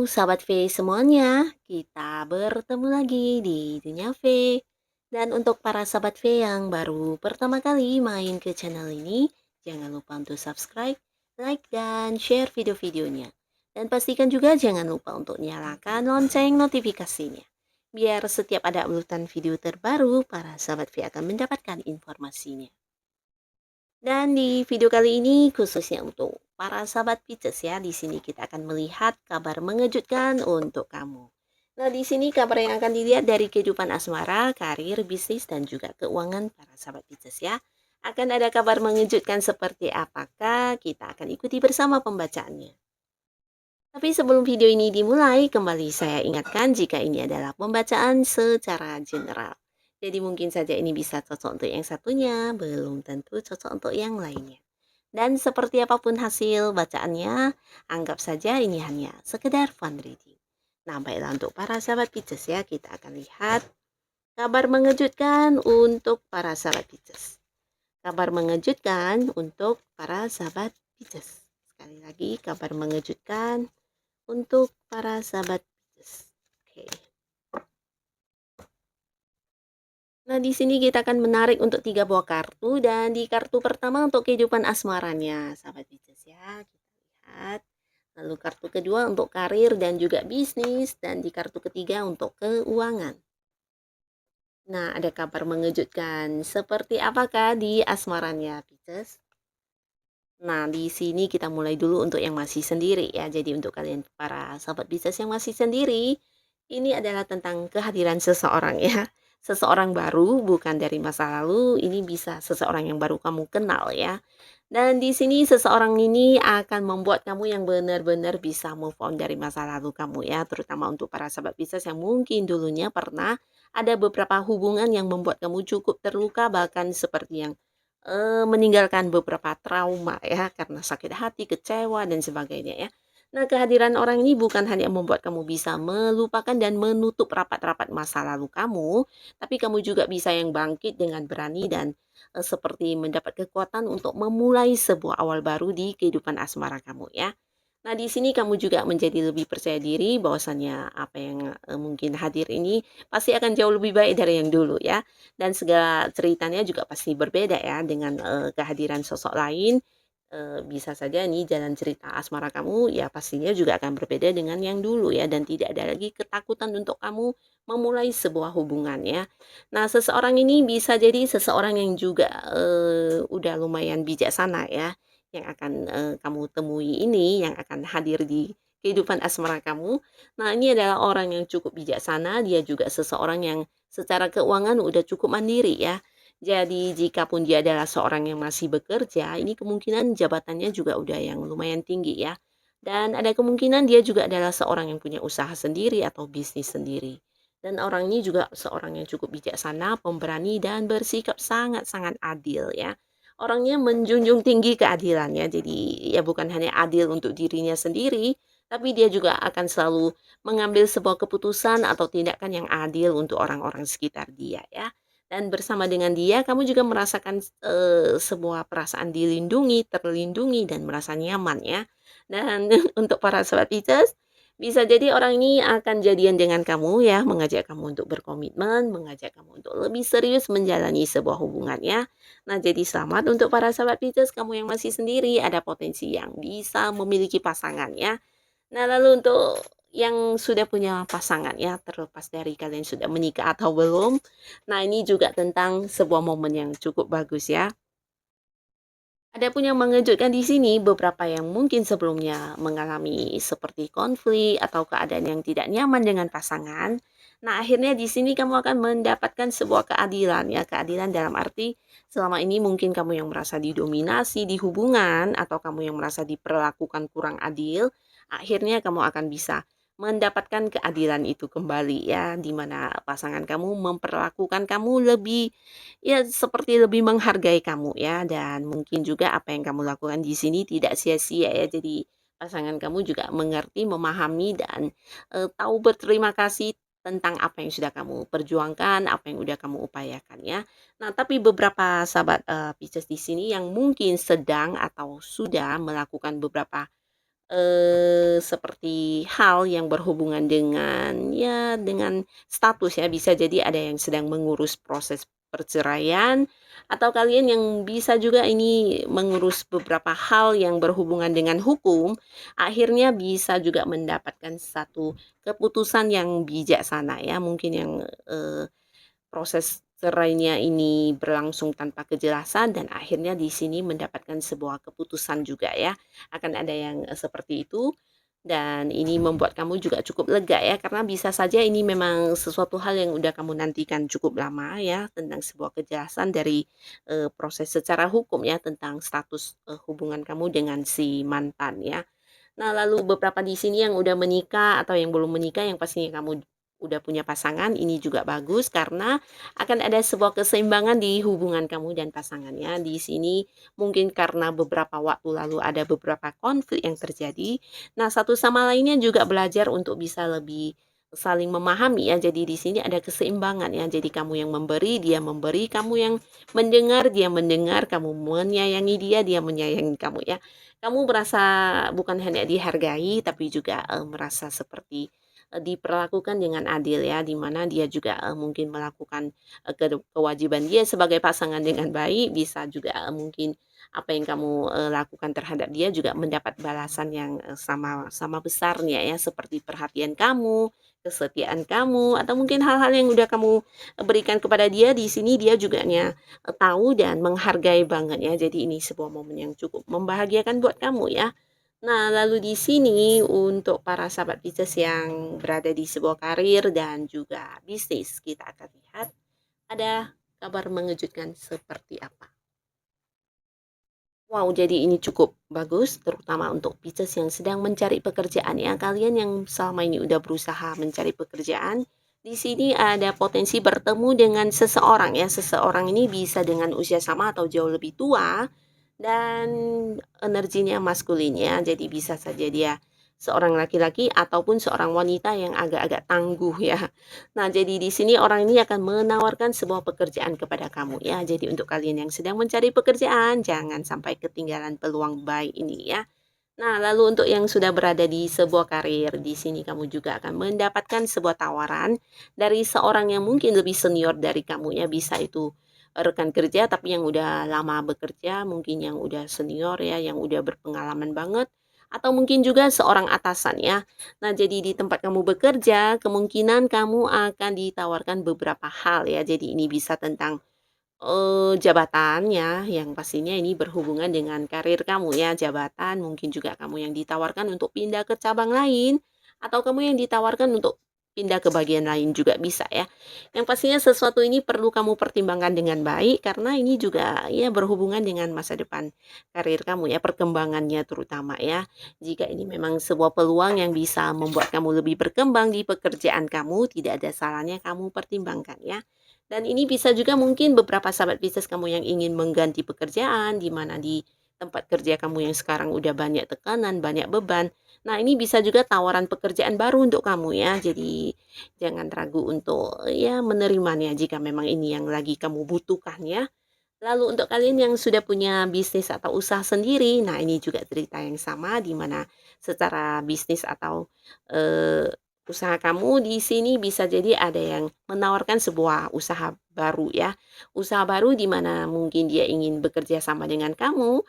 sahabat V semuanya, kita bertemu lagi di Dunia V. Dan untuk para sahabat V yang baru pertama kali main ke channel ini, jangan lupa untuk subscribe, like, dan share video-videonya. Dan pastikan juga jangan lupa untuk nyalakan lonceng notifikasinya. Biar setiap ada urutan video terbaru, para sahabat V akan mendapatkan informasinya. Dan di video kali ini khususnya untuk para sahabat Pisces ya, di sini kita akan melihat kabar mengejutkan untuk kamu. Nah, di sini kabar yang akan dilihat dari kehidupan asmara, karir, bisnis, dan juga keuangan para sahabat Pisces ya. Akan ada kabar mengejutkan seperti apakah? Kita akan ikuti bersama pembacaannya. Tapi sebelum video ini dimulai, kembali saya ingatkan jika ini adalah pembacaan secara general. Jadi mungkin saja ini bisa cocok untuk yang satunya, belum tentu cocok untuk yang lainnya. Dan seperti apapun hasil bacaannya, anggap saja ini hanya sekedar fun reading. Nah, baiklah untuk para sahabat Pisces ya, kita akan lihat kabar mengejutkan untuk para sahabat Pisces. Kabar mengejutkan untuk para sahabat Pisces. Sekali lagi, kabar mengejutkan untuk para sahabat Pisces. Oke. Nah, di sini kita akan menarik untuk 3 buah kartu dan di kartu pertama untuk kehidupan asmaranya, sahabat Pisces ya. Kita lihat. Lalu kartu kedua untuk karir dan juga bisnis dan di kartu ketiga untuk keuangan. Nah, ada kabar mengejutkan seperti apakah di asmaranya Pisces? Nah, di sini kita mulai dulu untuk yang masih sendiri ya. Jadi untuk kalian para sahabat Pisces yang masih sendiri, ini adalah tentang kehadiran seseorang ya. Seseorang baru bukan dari masa lalu, ini bisa seseorang yang baru kamu kenal ya. Dan di sini seseorang ini akan membuat kamu yang benar-benar bisa move on dari masa lalu kamu ya, terutama untuk para sahabat Pisces yang mungkin dulunya pernah ada beberapa hubungan yang membuat kamu cukup terluka bahkan seperti yang meninggalkan beberapa trauma ya, karena sakit hati, kecewa, dan sebagainya ya. Nah, kehadiran orang ini bukan hanya membuat kamu bisa melupakan dan menutup rapat-rapat masa lalu kamu, tapi kamu juga bisa yang bangkit dengan berani dan seperti mendapat kekuatan untuk memulai sebuah awal baru di kehidupan asmara kamu ya. Nah, di sini kamu juga menjadi lebih percaya diri bahwasannya apa yang mungkin hadir ini pasti akan jauh lebih baik dari yang dulu ya. Dan segala ceritanya juga pasti berbeda ya dengan kehadiran sosok lain. Bisa saja nih jalan cerita asmara kamu ya pastinya juga akan berbeda dengan yang dulu ya dan tidak ada lagi ketakutan untuk kamu memulai sebuah hubungan ya. Nah, seseorang ini bisa jadi seseorang yang juga udah lumayan bijaksana ya yang akan kamu temui ini, yang akan hadir di kehidupan asmara kamu. Nah, ini adalah orang yang cukup bijaksana, dia juga seseorang yang secara keuangan udah cukup mandiri ya. Jadi jikapun dia adalah seorang yang masih bekerja, ini kemungkinan jabatannya juga udah yang lumayan tinggi ya. Dan ada kemungkinan dia juga adalah seorang yang punya usaha sendiri atau bisnis sendiri. Dan orang ini juga seorang yang cukup bijaksana, pemberani, dan bersikap sangat-sangat adil ya. Orangnya menjunjung tinggi keadilannya, jadi ya bukan hanya adil untuk dirinya sendiri, tapi dia juga akan selalu mengambil sebuah keputusan atau tindakan yang adil untuk orang-orang sekitar dia ya. Dan bersama dengan dia kamu juga merasakan, sebuah perasaan dilindungi, terlindungi, dan merasa nyaman ya. Dan untuk para sobat Pisces, bisa jadi orang ini akan jadian dengan kamu ya, mengajak kamu untuk berkomitmen, mengajak kamu untuk lebih serius menjalani sebuah hubungan ya. Nah, jadi selamat untuk para sahabat Pisces, kamu yang masih sendiri, ada potensi yang bisa memiliki pasangan ya. Nah, lalu untuk yang sudah punya pasangan ya, terlepas dari kalian sudah menikah atau belum. Nah, ini juga tentang sebuah momen yang cukup bagus ya. Ada pun yang mengejutkan di sini, beberapa yang mungkin sebelumnya mengalami seperti konflik atau keadaan yang tidak nyaman dengan pasangan. Nah, akhirnya di sini kamu akan mendapatkan sebuah keadilan ya, keadilan dalam arti selama ini mungkin kamu yang merasa didominasi di hubungan atau kamu yang merasa diperlakukan kurang adil, akhirnya kamu akan bisa mendapatkan keadilan itu kembali ya, di mana pasangan kamu memperlakukan kamu lebih ya seperti lebih menghargai kamu ya dan mungkin juga apa yang kamu lakukan di sini tidak sia-sia ya. Jadi pasangan kamu juga mengerti, memahami dan tahu berterima kasih tentang apa yang sudah kamu perjuangkan, apa yang udah kamu upayakan ya. Nah, tapi beberapa sahabat Pisces di sini yang mungkin sedang atau sudah melakukan beberapa seperti hal yang berhubungan dengan, ya dengan status ya, bisa jadi ada yang sedang mengurus proses perceraian, atau kalian yang bisa juga ini mengurus beberapa hal yang berhubungan dengan hukum, akhirnya bisa juga mendapatkan satu keputusan yang bijaksana ya, mungkin yang, proses cerainya ini berlangsung tanpa kejelasan dan akhirnya di sini mendapatkan sebuah keputusan juga ya. Akan ada yang, seperti itu dan ini membuat kamu juga cukup lega ya karena bisa saja ini memang sesuatu hal yang udah kamu nantikan cukup lama ya tentang sebuah kejelasan dari, proses secara hukum ya tentang status, hubungan kamu dengan si mantan ya. Nah, lalu beberapa di sini yang udah menikah atau yang belum menikah yang pastinya kamu udah punya pasangan, ini juga bagus karena akan ada sebuah keseimbangan di hubungan kamu dan pasangannya. Di sini mungkin karena beberapa waktu lalu ada beberapa konflik yang terjadi. Nah, satu sama lainnya juga belajar untuk bisa lebih saling memahami ya. Jadi di sini ada keseimbangan ya. Jadi kamu yang memberi, kamu yang mendengar, dia mendengar, kamu menyayangi dia menyayangi kamu ya. Kamu merasa bukan hanya dihargai, tapi juga, merasa seperti, diperlakukan dengan adil ya, di mana dia juga, mungkin melakukan, kewajiban dia sebagai pasangan dengan baik, bisa juga, mungkin apa yang kamu, lakukan terhadap dia juga mendapat balasan yang, sama sama besarnya ya, seperti perhatian kamu, kesetiaan kamu, atau mungkin hal-hal yang udah kamu, berikan kepada dia, di sini dia juganya tahu dan menghargai banget ya. Jadi ini sebuah momen yang cukup membahagiakan buat kamu ya. Nah, lalu di sini untuk para sahabat bisnis yang berada di sebuah karir dan juga bisnis, kita akan lihat ada kabar mengejutkan seperti apa. Wow, jadi ini cukup bagus, terutama untuk bisnis yang sedang mencari pekerjaan ya. Kalian yang selama ini udah berusaha mencari pekerjaan, di sini ada potensi bertemu dengan seseorang ya. Seseorang ini bisa dengan usia sama atau jauh lebih tua dan energinya maskulin ya. Jadi bisa saja dia seorang laki-laki ataupun seorang wanita yang agak-agak tangguh ya. Nah, jadi di sini orang ini akan menawarkan sebuah pekerjaan kepada kamu ya. Jadi untuk kalian yang sedang mencari pekerjaan, jangan sampai ketinggalan peluang baik ini ya. Nah, lalu untuk yang sudah berada di sebuah karir, di sini kamu juga akan mendapatkan sebuah tawaran dari seorang yang mungkin lebih senior dari kamu ya. Bisa itu rekan kerja tapi yang udah lama bekerja, mungkin yang udah senior ya, yang udah berpengalaman banget atau mungkin juga seorang atasan ya. Nah, jadi di tempat kamu bekerja, kemungkinan kamu akan ditawarkan beberapa hal ya. Jadi ini bisa tentang jabatannya yang pastinya ini berhubungan dengan karir kamu ya, jabatan, mungkin juga kamu yang ditawarkan untuk pindah ke cabang lain, atau kamu yang ditawarkan untuk pindah ke bagian lain juga bisa ya. Yang pastinya sesuatu ini perlu kamu pertimbangkan dengan baik karena ini juga ya berhubungan dengan masa depan karir kamu ya, perkembangannya terutama ya. Jika ini memang sebuah peluang yang bisa membuat kamu lebih berkembang di pekerjaan kamu, tidak ada salahnya kamu pertimbangkan ya. Dan ini bisa juga mungkin beberapa sahabat bisnis kamu yang ingin mengganti pekerjaan, di mana di tempat kerja kamu yang sekarang udah banyak tekanan, banyak beban. Nah, ini bisa juga tawaran pekerjaan baru untuk kamu ya. Jadi jangan ragu untuk ya menerimanya jika memang ini yang lagi kamu butuhkan ya. Lalu untuk kalian yang sudah punya bisnis atau usaha sendiri, nah ini juga cerita yang sama di mana secara bisnis atau, eee, usaha kamu di sini bisa jadi ada yang menawarkan sebuah usaha baru ya. Usaha baru di mana mungkin dia ingin bekerja sama dengan kamu,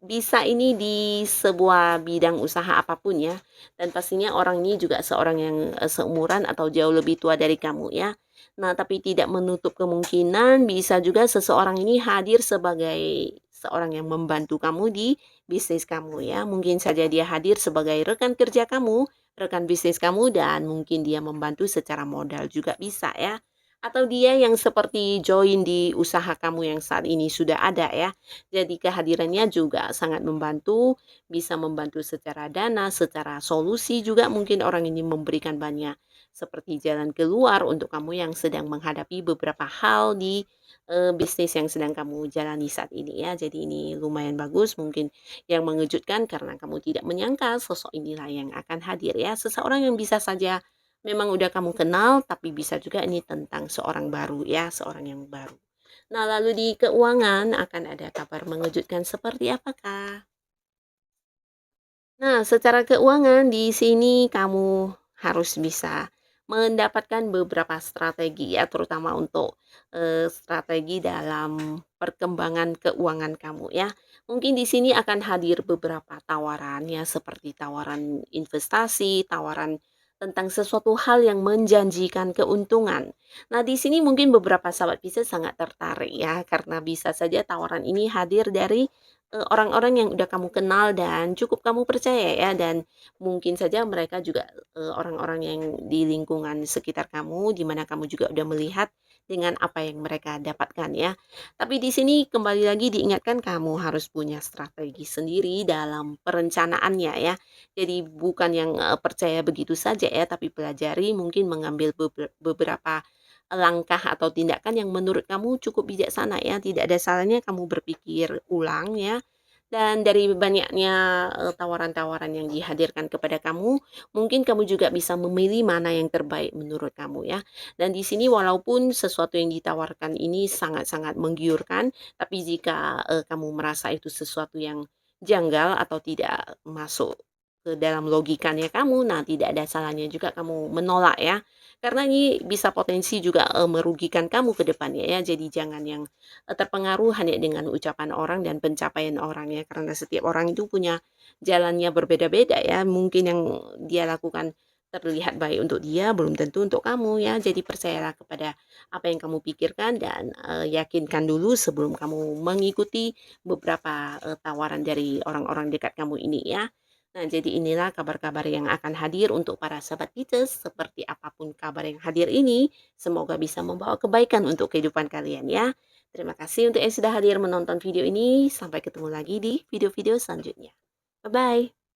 bisa ini di sebuah bidang usaha apapun ya, dan pastinya orang ini juga seorang yang, seumuran atau jauh lebih tua dari kamu ya. Nah, tapi tidak menutup kemungkinan bisa juga seseorang ini hadir sebagai seorang yang membantu kamu di bisnis kamu ya. Mungkin saja dia hadir sebagai rekan kerja kamu, rekan bisnis kamu dan mungkin dia membantu secara modal juga bisa ya. Atau dia yang seperti join di usaha kamu yang saat ini sudah ada ya. Jadi kehadirannya juga sangat membantu, bisa membantu secara dana, secara solusi juga mungkin orang ini memberikan banyak seperti jalan keluar untuk kamu yang sedang menghadapi beberapa hal di bisnis yang sedang kamu jalani saat ini ya. Jadi ini lumayan bagus, mungkin yang mengejutkan karena kamu tidak menyangka sosok inilah yang akan hadir ya. Seseorang yang bisa saja memang udah kamu kenal, tapi bisa juga ini tentang seorang baru ya, seorang yang baru. Nah, lalu di keuangan akan ada kabar mengejutkan seperti apakah? Nah, secara keuangan di sini kamu harus bisa mendapatkan beberapa strategi ya, terutama untuk, strategi dalam perkembangan keuangan kamu ya. Mungkin di sini akan hadir beberapa tawaran ya, seperti tawaran investasi, tawaran tentang sesuatu hal yang menjanjikan keuntungan. Nah, di sini mungkin beberapa sahabat Pisces sangat tertarik ya, karena bisa saja tawaran ini hadir dari orang-orang yang udah kamu kenal dan cukup kamu percaya ya, dan mungkin saja mereka juga, orang-orang yang di lingkungan sekitar kamu, di mana kamu juga udah melihat dengan apa yang mereka dapatkan ya. Tapi di sini kembali lagi diingatkan kamu harus punya strategi sendiri dalam perencanaannya ya. Jadi bukan yang, percaya begitu saja ya, tapi pelajari mungkin mengambil beberapa langkah atau tindakan yang menurut kamu cukup bijaksana ya, tidak ada salahnya kamu berpikir ulang ya. Dan dari banyaknya, tawaran-tawaran yang dihadirkan kepada kamu, mungkin kamu juga bisa memilih mana yang terbaik menurut kamu ya. Dan di sini walaupun sesuatu yang ditawarkan ini sangat-sangat menggiurkan, tapi jika, kamu merasa itu sesuatu yang janggal atau tidak masuk ke dalam logikanya kamu, nah tidak ada salahnya juga kamu menolak ya. Karena ini bisa potensi juga, merugikan kamu ke depannya ya. Jadi jangan yang terpengaruh hanya dengan ucapan orang dan pencapaian orang ya, karena setiap orang itu punya jalannya berbeda-beda ya. Mungkin yang dia lakukan terlihat baik untuk dia, belum tentu untuk kamu ya. Jadi percayalah kepada apa yang kamu pikirkan dan, yakinkan dulu sebelum kamu mengikuti beberapa, tawaran dari orang-orang dekat kamu ini ya. Nah, jadi inilah kabar-kabar yang akan hadir untuk para sahabat Pisces. Seperti apapun kabar yang hadir ini, semoga bisa membawa kebaikan untuk kehidupan kalian ya. Terima kasih untuk yang sudah hadir menonton video ini. Sampai ketemu lagi di video-video selanjutnya. Bye-bye.